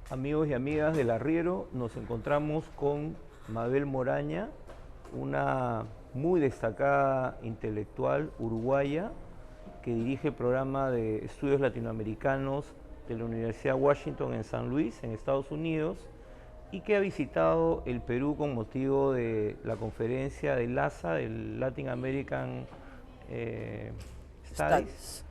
Amigos y amigas del Arriero, nos encontramos con Mabel Moraña, una muy destacada intelectual uruguaya que dirige el programa de estudios latinoamericanos de la Universidad Washington en San Luis, en Estados Unidos, y que ha visitado el Perú con motivo de la conferencia del LASA, el Latin American Studies,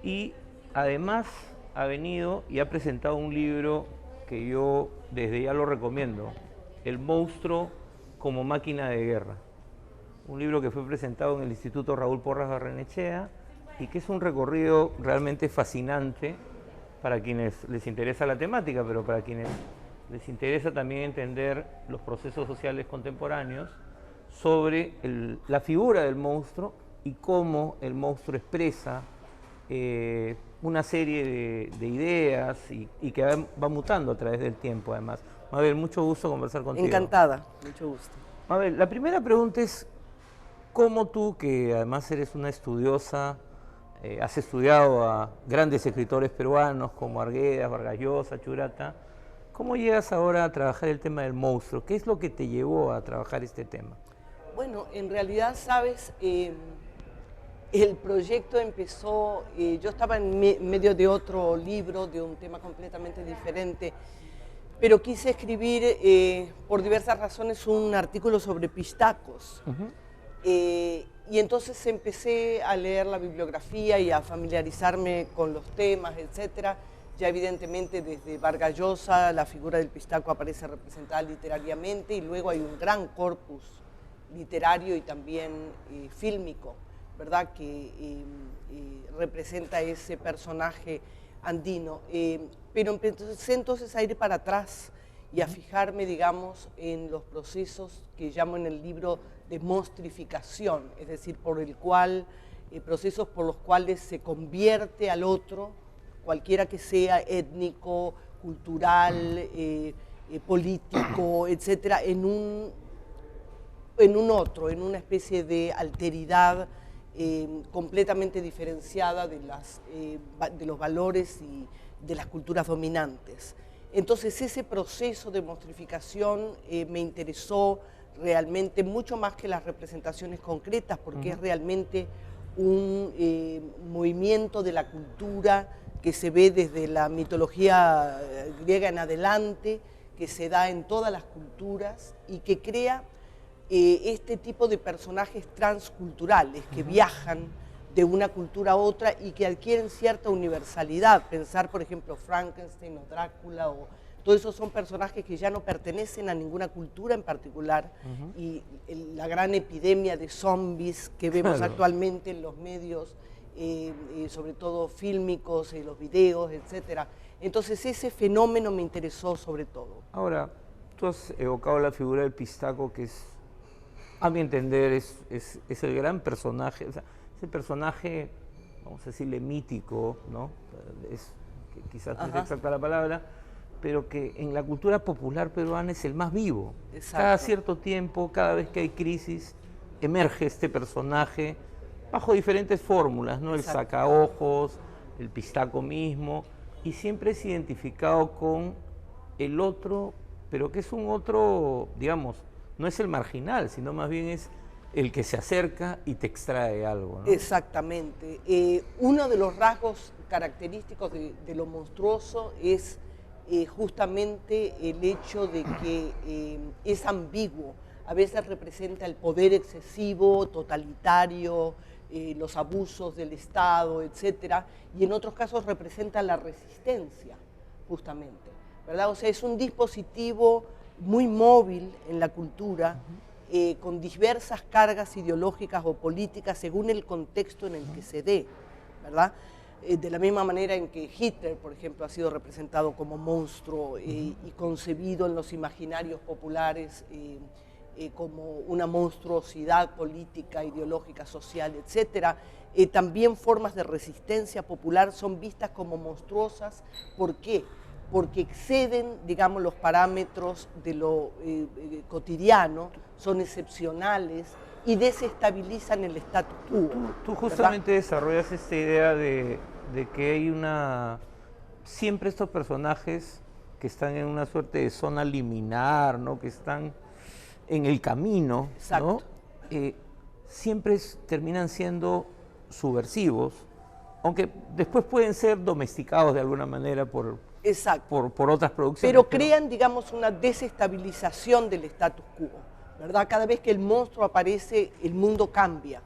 y además ha venido y ha presentado un libro que yo desde ya lo recomiendo, El monstruo como máquina de guerra. Un libro que fue presentado en el Instituto Raúl Porras Barrenechea y que es un recorrido realmente fascinante para quienes les interesa la temática, pero para quienes les interesa también entender los procesos sociales contemporáneos sobre la figura del monstruo y cómo el monstruo expresa una serie de ideas y que va mutando a través del tiempo, además. Mabel, mucho gusto conversar contigo. Encantada, mucho gusto. Mabel, la primera pregunta es, ¿cómo tú, que además eres una estudiosa, has estudiado a grandes escritores peruanos como Arguedas, Vargas Llosa, Churata, cómo llegas ahora a trabajar el tema del monstruo? ¿Qué es lo que te llevó a trabajar este tema? Bueno, en realidad, sabes, el proyecto empezó, yo estaba en medio de otro libro, de un tema completamente diferente, pero quise escribir, por diversas razones, un artículo sobre pistacos. Y entonces empecé a leer la bibliografía y a familiarizarme con los temas, etcétera. Ya evidentemente desde Vargas Llosa la figura del pistaco aparece representada literariamente y luego hay un gran corpus literario y también fílmico, ¿verdad?, que representa ese personaje andino. Pero empecé entonces a ir para atrás y a fijarme, digamos, en los procesos que llamo en el libro de monstrificación, es decir, procesos por los cuales se convierte al otro, cualquiera que sea, étnico, cultural, político, etcétera, en un otro, en una especie de alteridad completamente diferenciada de los valores y de las culturas dominantes. Entonces ese proceso de monstrificación me interesó realmente mucho más que las representaciones concretas, porque es realmente un movimiento de la cultura que se ve desde la mitología griega en adelante, que se da en todas las culturas y que crea este tipo de personajes transculturales que viajan de una cultura a otra y que adquieren cierta universalidad. Pensar, por ejemplo, Frankenstein o Drácula, o todos esos son personajes que ya no pertenecen a ninguna cultura en particular, y la gran epidemia de zombies que vemos actualmente en los medios, sobre todo fílmicos, los videos, etcétera. Entonces ese fenómeno me interesó sobre todo. Ahora, tú has evocado la figura del pistaco, que es, a mi entender, es el gran personaje, o sea, es el personaje, vamos a decirle, mítico, ¿no? Quizás no es exacta la palabra, pero que en la cultura popular peruana es el más vivo. Exacto. Cada cierto tiempo, cada vez que hay crisis, emerge este personaje bajo diferentes fórmulas, ¿no? Exacto. El sacaojos, el pistaco mismo, y siempre es identificado con el otro, pero que es un otro, digamos, no es el marginal, sino más bien es el que se acerca y te extrae algo, ¿no? Exactamente. Uno de los rasgos característicos de lo monstruoso es justamente el hecho de que es ambiguo. A veces representa el poder excesivo, totalitario, los abusos del Estado, etcétera, y en otros casos representa la resistencia, justamente, ¿verdad? O sea, es un dispositivo muy móvil en la cultura, con diversas cargas ideológicas o políticas según el contexto en el que se dé, ¿verdad? De la misma manera en que Hitler, por ejemplo, ha sido representado como monstruo y concebido en los imaginarios populares como una monstruosidad política, ideológica, social, etc. También formas de resistencia popular son vistas como monstruosas. ¿Por qué? Porque exceden, digamos, los parámetros de lo cotidiano, son excepcionales y desestabilizan el status quo. Tú justamente desarrollas esta idea de que hay siempre estos personajes que están en una suerte de zona liminar, ¿no? Que están en el camino, ¿no? Siempre terminan siendo subversivos, aunque después pueden ser domesticados de alguna manera por otras producciones. Pero crean, digamos, una desestabilización del status quo, ¿verdad? Cada vez que el monstruo aparece, el mundo cambia.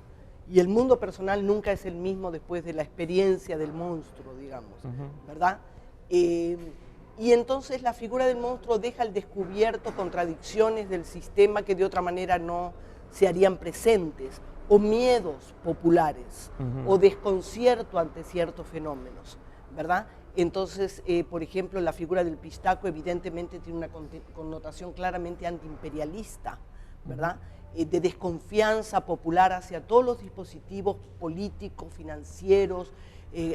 Y el mundo personal nunca es el mismo después de la experiencia del monstruo, digamos, ¿verdad? Y entonces la figura del monstruo deja al descubierto contradicciones del sistema que de otra manera no se harían presentes, o miedos populares, o desconcierto ante ciertos fenómenos, ¿verdad? Entonces, por ejemplo, la figura del pistaco evidentemente tiene una connotación claramente antiimperialista, ¿verdad? De desconfianza popular hacia todos los dispositivos políticos, financieros,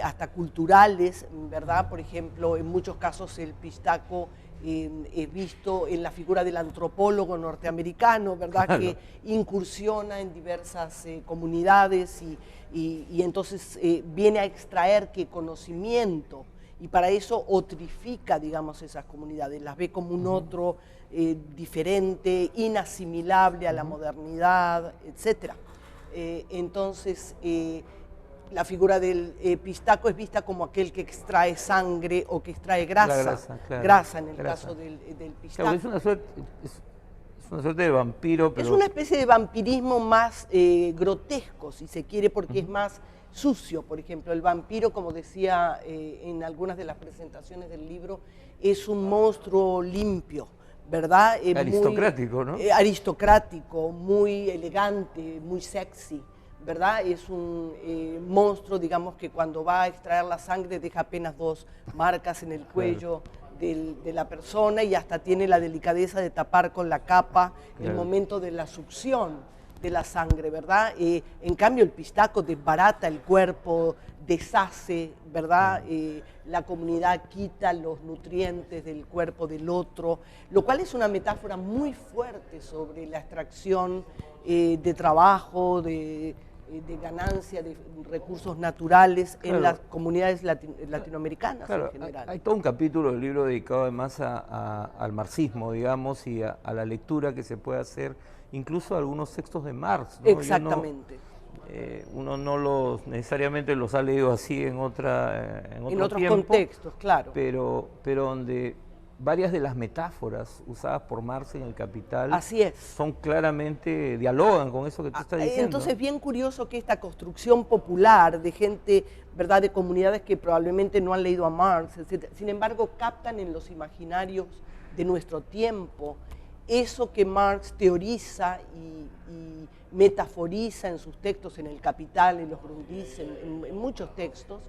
hasta culturales, ¿verdad? Por ejemplo, en muchos casos el pistaco es visto en la figura del antropólogo norteamericano, ¿verdad? Claro. Que incursiona en diversas comunidades y entonces viene a extraer qué conocimiento, y para eso otrifica, digamos, esas comunidades, las ve como un otro diferente, inasimilable a la modernidad, etc. Entonces, la figura del pistaco es vista como aquel que extrae sangre o que extrae grasa, grasa en el caso del pistaco. Claro, es una suerte de vampiro. Pero... Es una especie de vampirismo más grotesco, si se quiere, porque es más sucio. Por ejemplo, el vampiro, como decía en algunas de las presentaciones del libro, es un monstruo limpio, ¿verdad? Aristocrático, ¿no? Aristocrático, muy elegante, muy sexy, ¿verdad? Es un monstruo, digamos, que cuando va a extraer la sangre deja apenas 2 marcas en el cuello de la persona, y hasta tiene la delicadeza de tapar con la capa el momento de la succión de la sangre, ¿verdad? En cambio, el pistaco desbarata el cuerpo, deshace, ¿verdad? La comunidad quita los nutrientes del cuerpo del otro, lo cual es una metáfora muy fuerte sobre la extracción de trabajo, de ganancia de recursos naturales en las comunidades latinoamericanas en general. Hay todo un capítulo del libro dedicado además al marxismo, digamos, y a la lectura que se puede hacer, incluso algunos textos de Marx, ¿no? Exactamente. Uno no necesariamente los ha leído así en otros contextos, claro. Pero donde varias de las metáforas usadas por Marx en El Capital Así es. son claramente, dialogan con eso que tú estás diciendo. Entonces, bien curioso que esta construcción popular de gente, ¿verdad?, de comunidades que probablemente no han leído a Marx, etc., sin embargo, captan en los imaginarios de nuestro tiempo eso que Marx teoriza y metaforiza en sus textos, en El Capital, en los Grundrisse, en muchos textos,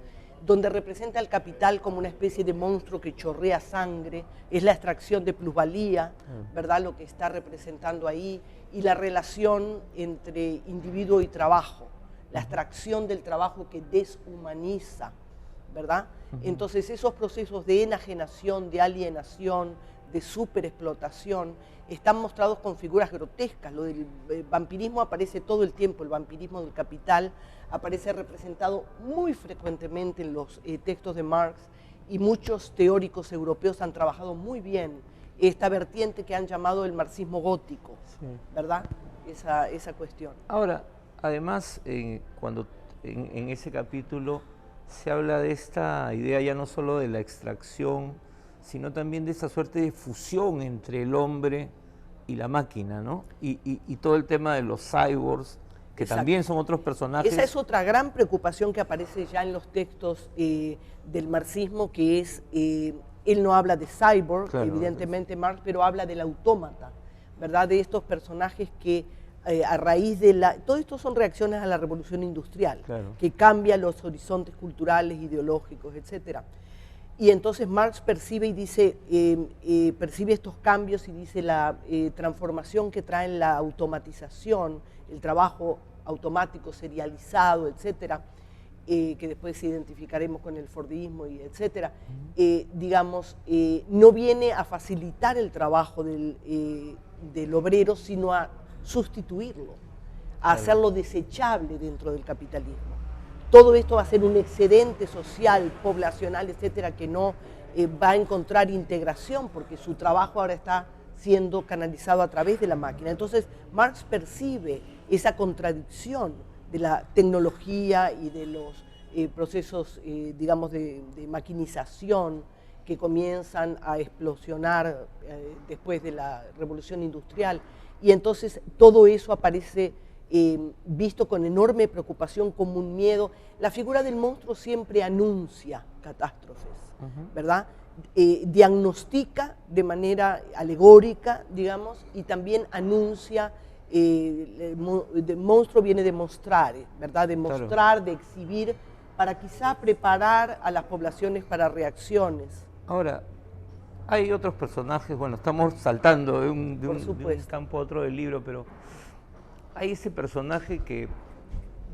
donde representa al capital como una especie de monstruo que chorrea sangre, es la extracción de plusvalía, ¿verdad?, lo que está representando ahí, y la relación entre individuo y trabajo, la extracción del trabajo que deshumaniza, ¿verdad? Entonces esos procesos de enajenación, de alienación, de superexplotación, están mostrados con figuras grotescas. Lo del vampirismo aparece todo el tiempo, el vampirismo del capital aparece representado muy frecuentemente en los textos de Marx, y muchos teóricos europeos han trabajado muy bien esta vertiente que han llamado el marxismo gótico, ¿verdad? Esa cuestión. Ahora, además, cuando en ese capítulo se habla de esta idea ya no solo de la extracción, sino también de esa suerte de fusión entre el hombre y la máquina, ¿no? Y todo el tema de los cyborgs, que también son otros personajes. Esa es otra gran preocupación que aparece ya en los textos del marxismo, que es, él no habla de cyborg, evidentemente Marx, pero habla del autómata, ¿verdad? De estos personajes que a raíz de todo esto son reacciones a la revolución industrial, que cambia los horizontes culturales, ideológicos, etcétera. Y entonces Marx percibe y dice, percibe estos cambios y dice la transformación que trae la automatización, el trabajo automático, serializado, etcétera, que después identificaremos con el Fordismo y etcétera, digamos, no viene a facilitar el trabajo del obrero, sino a sustituirlo, a hacerlo desechable dentro del capitalismo. Todo esto va a ser un excedente social, poblacional, etcétera, que no va a encontrar integración porque su trabajo ahora está siendo canalizado a través de la máquina. Entonces, Marx percibe esa contradicción de la tecnología y de los procesos, digamos, de maquinización que comienzan a explosionar después de la revolución industrial. Y entonces todo eso aparece visto con enorme preocupación, como un miedo. La figura del monstruo siempre anuncia catástrofes, ¿verdad? Diagnostica de manera alegórica, digamos, y también anuncia, el monstruo viene de mostrar, ¿verdad? De mostrar, claro, de exhibir, para quizá preparar a las poblaciones para reacciones. Ahora, hay otros personajes, bueno, estamos saltando de un campo a otro del libro, pero hay ese personaje que,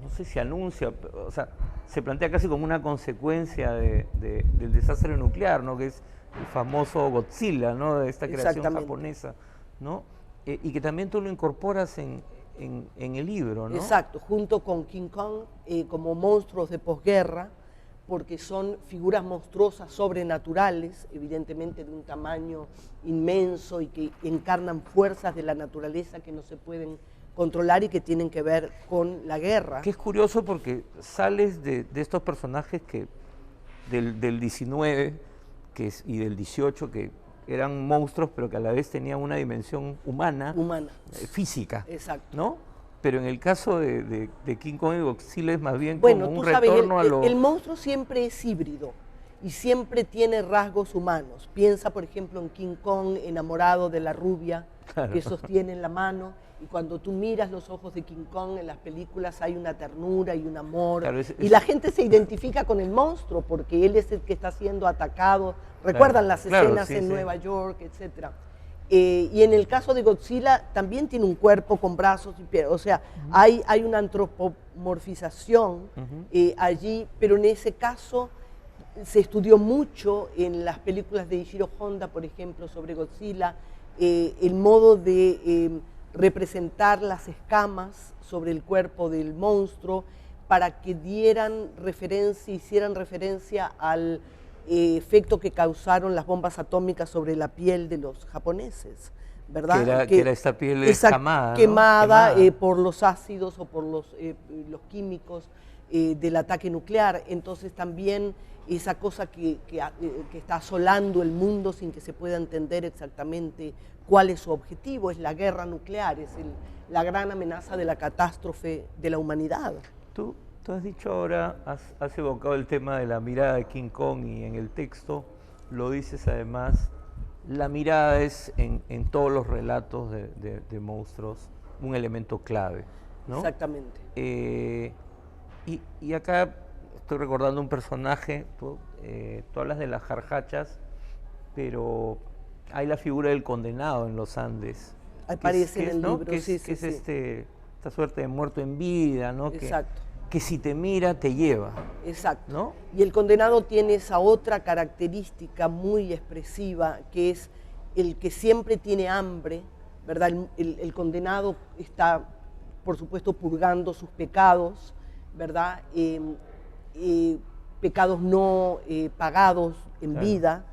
no sé si anuncia, o sea, se plantea casi como una consecuencia del desastre nuclear, ¿no? Que es el famoso Godzilla, ¿no? De esta creación japonesa, ¿no? Y que también tú lo incorporas en el libro, ¿no? Exacto, junto con King Kong como monstruos de posguerra, porque son figuras monstruosas, sobrenaturales, evidentemente de un tamaño inmenso y que encarnan fuerzas de la naturaleza que no se pueden controlar y que tienen que ver con la guerra. Que es curioso porque sales de estos personajes que del 19 y del 18 que eran monstruos pero que a la vez tenían una dimensión humana. Física. Exacto. ¿No? Pero en el caso de King Kong y Godzilla es más bien como un retorno a lo... El monstruo siempre es híbrido y siempre tiene rasgos humanos. Piensa, por ejemplo, en King Kong enamorado de la rubia, claro, que sostiene en la mano, y cuando tú miras los ojos de King Kong en las películas hay una ternura y un amor, claro, y la gente se identifica con el monstruo porque él es el que está siendo atacado. Recuerdan, claro, las escenas, claro, en Nueva York, etcétera. Y en el caso de Godzilla también tiene un cuerpo con brazos y piernas, o sea, hay una antropomorfización allí, pero en ese caso se estudió mucho en las películas de Ishiro Honda, por ejemplo, sobre Godzilla, el modo de representar las escamas sobre el cuerpo del monstruo para que dieran referencia, hicieran referencia al efecto que causaron las bombas atómicas sobre la piel de los japoneses, ¿verdad? Que era esta piel escamada, quemada, ¿no? Por los ácidos o por los químicos del ataque nuclear. Entonces también esa cosa que está asolando el mundo sin que se pueda entender exactamente cuál es su objetivo, es la guerra nuclear, es la gran amenaza de la catástrofe de la humanidad. Tú has dicho ahora, has evocado el tema de la mirada de King Kong y en el texto lo dices además, la mirada es en todos los relatos de monstruos un elemento clave, ¿no? Exactamente. Y acá estoy recordando un personaje, tú hablas de las jarjachas, pero hay la figura del condenado en los Andes. Aparece en el libro, que es esta suerte de muerto en vida, ¿no? Exacto. Que si te mira, te lleva. Exacto. ¿No? Y el condenado tiene esa otra característica muy expresiva, que es el que siempre tiene hambre, ¿verdad? El condenado está, por supuesto, purgando sus pecados, ¿verdad? Pecados no pagados en claro. vida,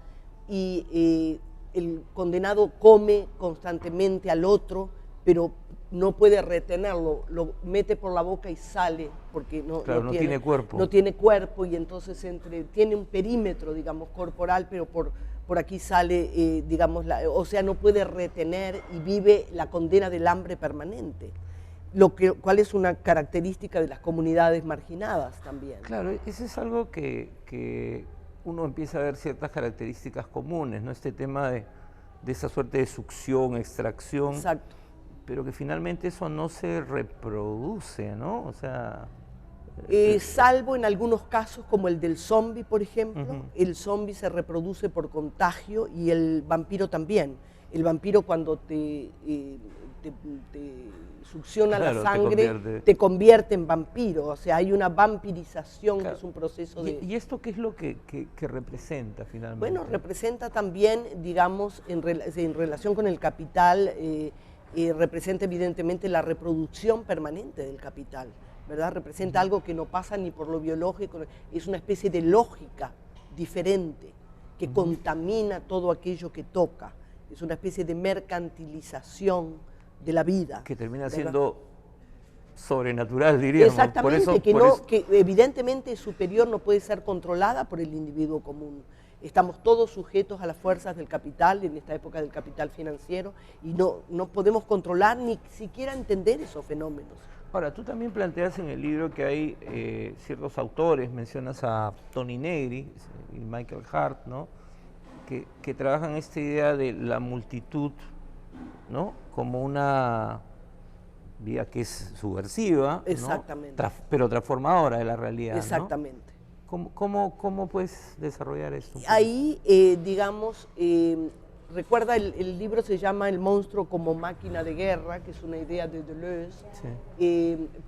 y el condenado come constantemente al otro, pero no puede retenerlo, lo mete por la boca y sale, porque no tiene cuerpo. No tiene cuerpo, y entonces tiene un perímetro, digamos, corporal, pero por aquí sale, digamos, o sea, no puede retener y vive la condena del hambre permanente, cual es una característica de las comunidades marginadas también. Claro, eso es algo que uno empieza a ver ciertas características comunes, ¿no? Este tema de esa suerte de succión, extracción. Exacto. Pero que finalmente eso no se reproduce, ¿no? O sea, Salvo en algunos casos como el del zombie, por ejemplo. El zombie se reproduce por contagio y el vampiro también. El vampiro cuando te succiona la sangre te convierte en vampiro, o sea, hay una vampirización, que es un proceso de... ¿Y esto qué es lo que representa finalmente? Bueno, representa también, digamos, en relación con el capital, representa evidentemente la reproducción permanente del capital, ¿verdad? Representa algo que no pasa ni por lo biológico, es una especie de lógica diferente que contamina todo aquello que toca, es una especie de mercantilización de la vida. Que termina siendo sobrenatural, diríamos. Exactamente, que evidentemente es superior, no puede ser controlada por el individuo común. Estamos todos sujetos a las fuerzas del capital, en esta época del capital financiero, y no podemos controlar ni siquiera entender esos fenómenos. Ahora, tú también planteas en el libro que hay ciertos autores, mencionas a Tony Negri y Michael Hart, ¿no? que trabajan esta idea de la multitud, ¿no? Como una vía que es subversiva, exactamente, ¿no? Pero transformadora de la realidad. Exactamente. ¿No? ¿Cómo puedes desarrollar esto? Ahí, digamos, recuerda, el libro se llama El monstruo como máquina de guerra, que es una idea de Deleuze,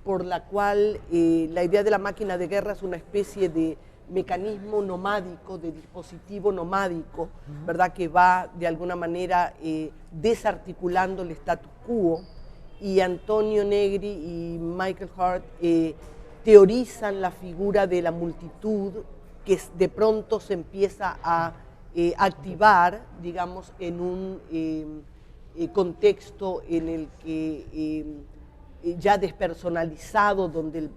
por la cual la idea de la máquina de guerra es una especie de mecanismo nomádico, de dispositivo nomádico, ¿verdad? Que va de alguna manera desarticulando el status quo, y Antonio Negri y Michael Hart teorizan la figura de la multitud que de pronto se empieza a activar, digamos, en un contexto en el que ya despersonalizado, donde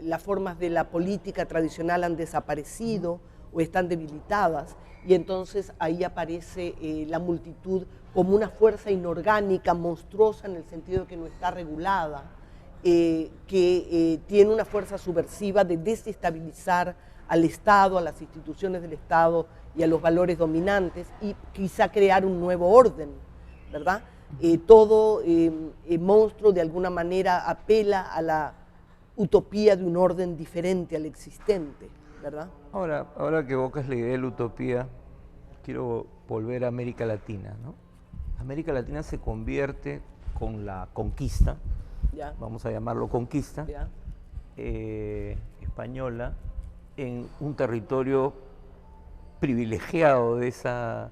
las formas de la política tradicional han desaparecido o están debilitadas, y entonces ahí aparece la multitud como una fuerza inorgánica, monstruosa en el sentido de que no está regulada, que tiene una fuerza subversiva de desestabilizar al Estado, a las instituciones del Estado y a los valores dominantes, y quizá crear un nuevo orden, ¿verdad? Todo monstruo de alguna manera apela a la utopía de un orden diferente al existente, ¿verdad? Ahora que evocas la idea de la utopía, quiero volver a América Latina, ¿no? América Latina se convierte con la conquista, vamos a llamarlo conquista, española, en un territorio privilegiado de esa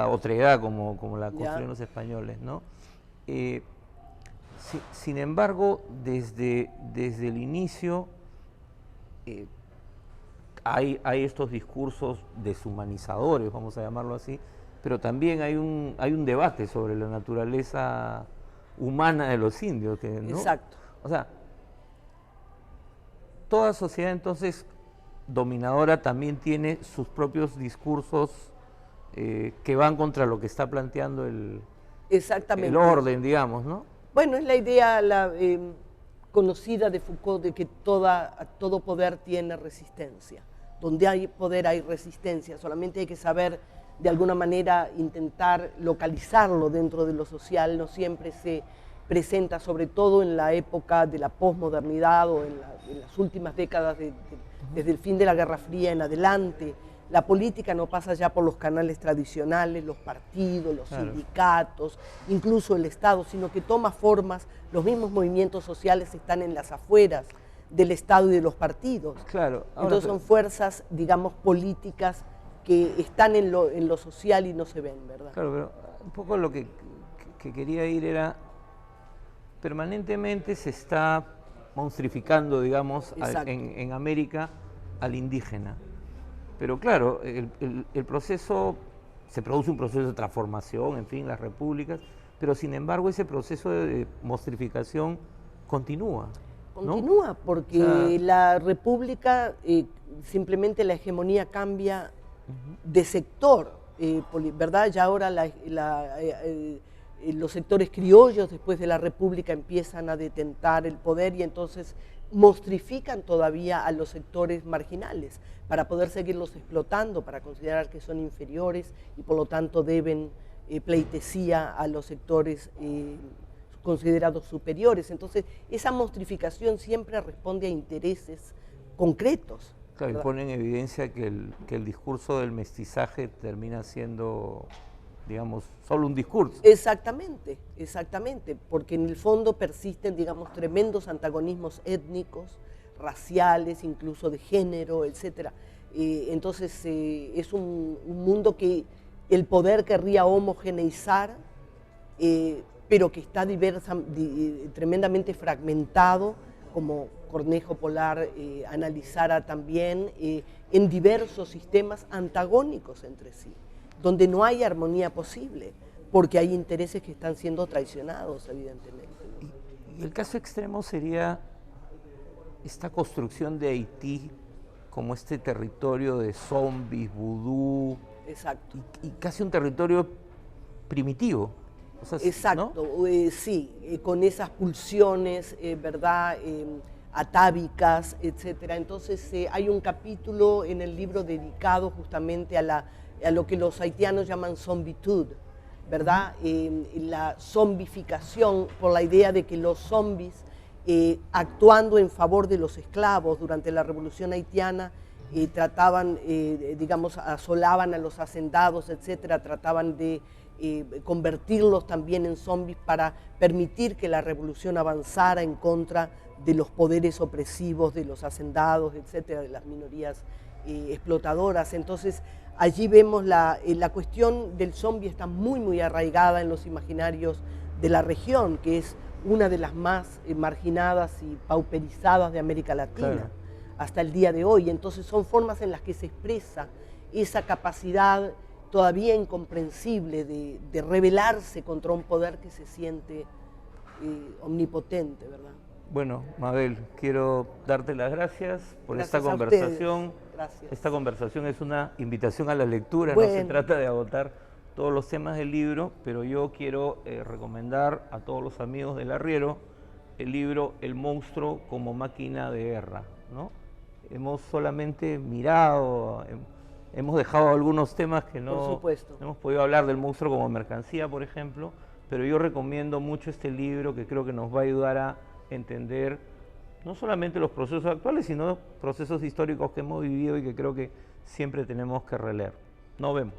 otredad como la construyeron los españoles, ¿no? Sin embargo, desde el inicio hay estos discursos deshumanizadores, vamos a llamarlo así, pero también hay un debate sobre la naturaleza humana de los indios, ¿no? Exacto. O sea, toda sociedad entonces dominadora también tiene sus propios discursos que van contra lo que está planteando el orden, digamos, ¿no? Bueno, es la idea conocida de Foucault de que todo poder tiene resistencia. Donde hay poder hay resistencia, solamente hay que saber de alguna manera intentar localizarlo dentro de lo social. No siempre se presenta, sobre todo en la época de la posmodernidad o en las últimas décadas, desde el fin de la Guerra Fría en adelante. La política no pasa ya por los canales tradicionales, los partidos, los sindicatos, incluso el Estado, sino que toma formas, los mismos movimientos sociales están en las afueras del Estado y de los partidos. Claro. Entonces son fuerzas, digamos, políticas que están en lo social y no se ven, ¿verdad? Claro, pero un poco lo que quería ir era, permanentemente se está monstrificando, digamos, en América al indígena. Pero claro, el proceso, se produce un proceso de transformación, en fin, las repúblicas, pero sin embargo ese proceso de monstrificación continúa. Continúa, porque la república, simplemente la hegemonía cambia de sector, ¿verdad? Ya ahora los sectores criollos después de la república empiezan a detentar el poder y entonces monstrifican todavía a los sectores marginales para poder seguirlos explotando, para considerar que son inferiores y por lo tanto deben pleitesía a los sectores considerados superiores. Entonces, esa monstrificación siempre responde a intereses concretos. Claro, y pone en evidencia que el discurso del mestizaje termina siendo, digamos, solo un discurso. Exactamente, exactamente, porque en el fondo persisten, digamos, tremendos antagonismos étnicos, raciales, incluso de género, etcétera. Entonces, es un mundo que el poder querría homogeneizar, pero que está tremendamente fragmentado, como Cornejo Polar analizara también, en diversos sistemas antagónicos entre sí, donde no hay armonía posible, porque hay intereses que están siendo traicionados, evidentemente, ¿no? Y el caso extremo sería esta construcción de Haití como este territorio de zombies, vudú. Exacto. Y casi un territorio primitivo. O sea, exacto, ¿no? Sí, con esas pulsiones, ¿verdad? Atávicas, etcétera. Entonces hay un capítulo en el libro dedicado justamente a lo que los haitianos llaman zombitude, ¿verdad? La zombificación, por la idea de que los zombies, actuando en favor de los esclavos durante la Revolución Haitiana, trataban, digamos, asolaban a los hacendados, etcétera, trataban de convertirlos también en zombies para permitir que la revolución avanzara en contra de los poderes opresivos de los hacendados, etcétera, de las minorías explotadoras. Entonces, allí vemos la cuestión del zombie está muy, muy arraigada en los imaginarios de la región, que es una de las más marginadas y pauperizadas de América Latina, claro, hasta el día de hoy. Entonces, son formas en las que se expresa esa capacidad todavía incomprensible de rebelarse contra un poder que se siente omnipotente, ¿verdad? Bueno, Mabel, quiero darte las gracias por gracias esta conversación. Gracias. Esta conversación es una invitación a la lectura, bueno, no se trata de agotar todos los temas del libro, pero yo quiero recomendar a todos los amigos del Arriero el libro El monstruo como máquina de guerra, ¿no? Hemos solamente mirado, hemos dejado algunos temas que no hemos podido hablar del monstruo como mercancía, por ejemplo, pero yo recomiendo mucho este libro que creo que nos va a ayudar a entender no solamente los procesos actuales, sino procesos históricos que hemos vivido y que creo que siempre tenemos que releer. Nos vemos.